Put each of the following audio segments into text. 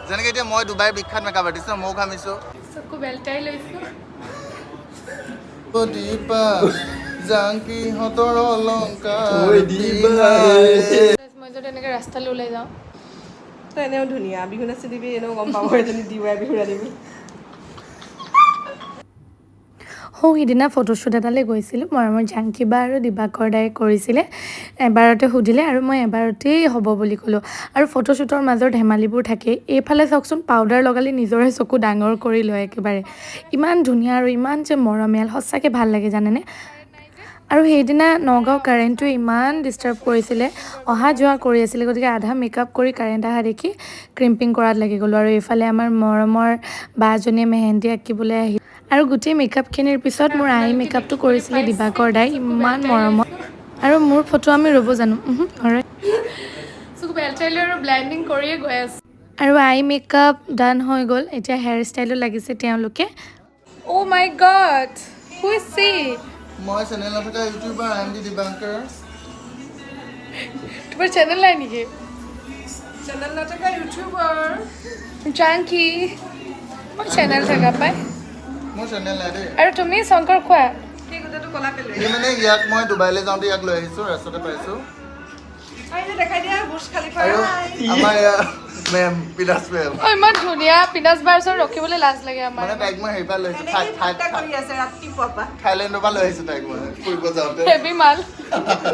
যেনেকৈ এতিয়া মই ডুবাইৰ বিখ্যাত মেকআপ আৰ্টিষ্ট ময়ো ঘামিছোঁ চকু বেলটাই লৈছোঁ দীপা জাংকিহঁতৰ অলংকাৰ মই যদি এনেকৈ ৰাস্তালৈ ওলাই যাওঁ তই এনেও ধুনীয়া বিহু নাচি দিবি এনেও গম পাব এজনী দিৱাই বিহুৰা দিবি সিদিনা ফটোশ্বুট এটালৈ গৈছিলোঁ মোৰ জাংকি বা আৰু দিবাকৰ দাই কৰিছিলে এবাৰতে সুধিলে আৰু মই এবাৰতেই হ'ব বুলি ক'লোঁ আৰু ফটোশ্বুটৰ মাজৰ ধেমালিবোৰ থাকে এইফালে চাওকচোন পাউডাৰ লগালে নিজৰে চকু ডাঙৰ কৰি লয় একেবাৰে ইমান ধুনীয়া আৰু ইমান যে মৰমীয়াল সঁচাকৈ ভাল লাগে জানেনে আৰু সেইদিনা নগাঁও কাৰেণ্টটোৱে ইমান ডিষ্টাৰ্ব কৰিছিলে অহা যোৱা কৰি আছিলে গতিকে আধা মেকআপ কৰি কাৰেণ্ট অহা দেখি ক্ৰিম্পিং কৰাত লাগি গ'লোঁ আৰু এইফালে আমাৰ মৰমৰ বাজনীয়ে মেহেন্দি আঁকিবলৈ আহিল আৰু গোটেই মেকআপখিনিৰ পিছত মোৰ আই মেকআপটো কৰিছিলে দিবাকৰ দাই ইমান মৰমৰ আৰু মোৰ ফটো আমি ৰ'ব জানো চকু বেলটাই লৈ আৰু ব্লেণ্ডিং কৰিয়ে গৈ আছোঁ আৰু আই মেকআপ ডান হৈ গ'ল এতিয়া হেয়াৰ ষ্টাইলো লাগিছে তেওঁলোকে অ' মাই গড হু ইজ সি মই চেনেল নথকা ইউটিউবাৰ আই এম ডি দিবাংকৰ তোমাৰ চেনেল নাই নেকি চেনেল নথকা ইউটিউবাৰ জাংকি মোৰ চেনেল থকা পাই মোৰ চেনেল নাই দেই আৰু তুমি শংকৰ খোৱা সেই গোটেইটো কলা পেলে এই মানে ইয়াক মই ডুবাইলৈ যাওঁতে ইয়াক লৈ আহিছোঁ ৰাস্তাতে পাইছোঁ দেখাই দিয়া বুৰ্জ খালিফা আৰু আমাৰ ইয়াৰ মেম পিলাছ মেম অ' ইমান ধুনীয়া পিনাছ বাৰ ওচৰত ৰখিবলৈ লাজ লাগে আমাৰ মানে তাইক মই হেৰি পৰা লৈ আহিছোঁ কৰি আছে ৰাতিপুৱাৰ পৰা থাইলেণ্ডৰ পৰা লৈ আহিছোঁ তাইক মই ফুৰিব যাওঁতে হেভি মাল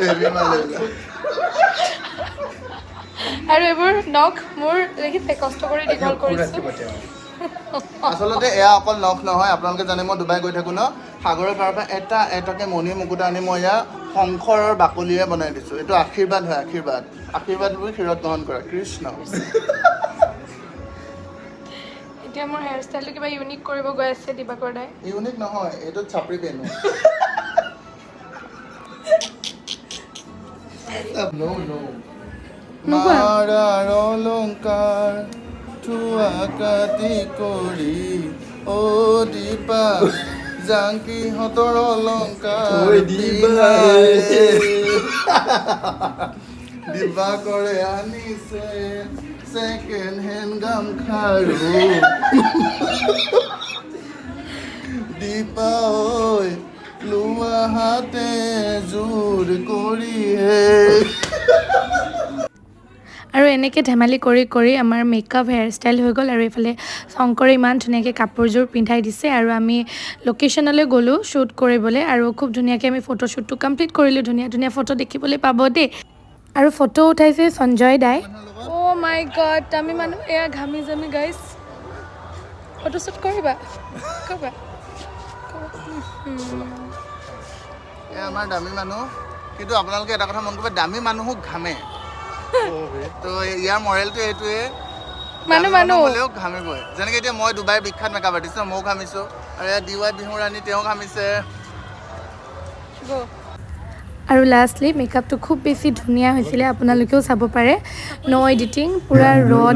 হেভি মাল লৈ আৰু এইবোৰ নখ মোৰ দেখিছে কষ্ট কৰি দীঘল কৰিছোঁ আচলতে এয়া অকল নখ নহয় আপোনালোকে জানে মই ডুবাই গৈ থাকোঁ ন সাগৰৰ পাৰৰ পৰা এটা এটাকৈ মণি মুকুতা আনি মই ইয়াৰ শংখৰৰ বাকলিৰে বনাই দিছোঁ এইটো আশীৰ্বাদ হয় আশীৰ্বাদ বুলি ক্ষীৰত গ্ৰহণ কৰা কৃষ্ণ এতিয়া মোৰ হেয়াৰ ষ্টাইলটো কিবা ইউনিক কৰিব গৈ আছে দিবাকৰ দাই ইউনিক নহয় এইটো চাপৰি পেনো মাৰাৰ অলংকাৰ থোৱা কাটি কৰি অ' দীপা জাংকিহঁতৰ অলংকাৰ দিবাকৰে আনিছে ছেকেণ্ড হেণ্ড গামখাৰু দীপা ঐ লোৱা হাতে জোৰ কৰিহে আৰু এনেকৈ ধেমালি কৰি কৰি আমাৰ মেকআপ হেয়াৰ ষ্টাইল হৈ গ'ল আৰু এইফালে শংকৰে ইমান ধুনীয়াকৈ কাপোৰযোৰ পিন্ধাই দিছে আৰু আমি লোকেশ্যনলৈ গ'লোঁ শ্বুট কৰিবলৈ আৰু খুব ধুনীয়াকৈ আমি ফটোশ্বুটটো কমপ্লিট কৰিলোঁ ধুনীয়া ধুনীয়া ফটো দেখিবলৈ পাব দেই আৰু ফটো উঠাইছে সঞ্জয় দাই অ' মাই গড আমি মানুহ এয়া ঘামি জামি গাইছ ফটোশ্বুট কৰিবা এয়া আমাৰ দামী মানুহ কিন্তু আপোনালোকে এটা কথা মন কৰিব দামী মানুহো ঘামে তো ইয়াৰ মৰেলটো এইটোৱে মানুহ হ'লেও ঘামিবই যেনেকৈ এতিয়া মই ডুবাইৰ বিখ্যাত মেকআপ আৰ্টিষ্ট ময়ো ঘামিছোঁ আৰু এয়া ডিৱাই বিহুৰাণী তেওঁ ঘামিছে আৰু লাষ্টলি মেকআপটো খুব বেছি ধুনীয়া হৈছিলে আপোনালোকেও চাব পাৰে ন' এডিটিং পূৰা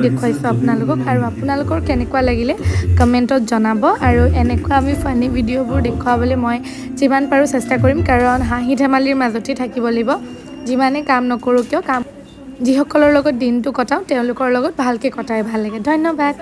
দেখুৱাইছোঁ আপোনালোকক আৰু আপোনালোকৰ কেনেকুৱা লাগিলে কমেণ্টত জনাব আৰু এনেকুৱা আমি ফানি ভিডিঅ'বোৰ দেখুৱাবলৈ মই যিমান পাৰোঁ চেষ্টা কৰিম কাৰণ হাঁহি ধেমালিৰ মাজতেই থাকিব লাগিব যিমানে কাম নকৰোঁ কিয় যিসকলৰ লগত দিনটো কটাওঁ তেওঁলোকৰ লগত ভালকৈ কটাই ভাল লাগে ধন্যবাদ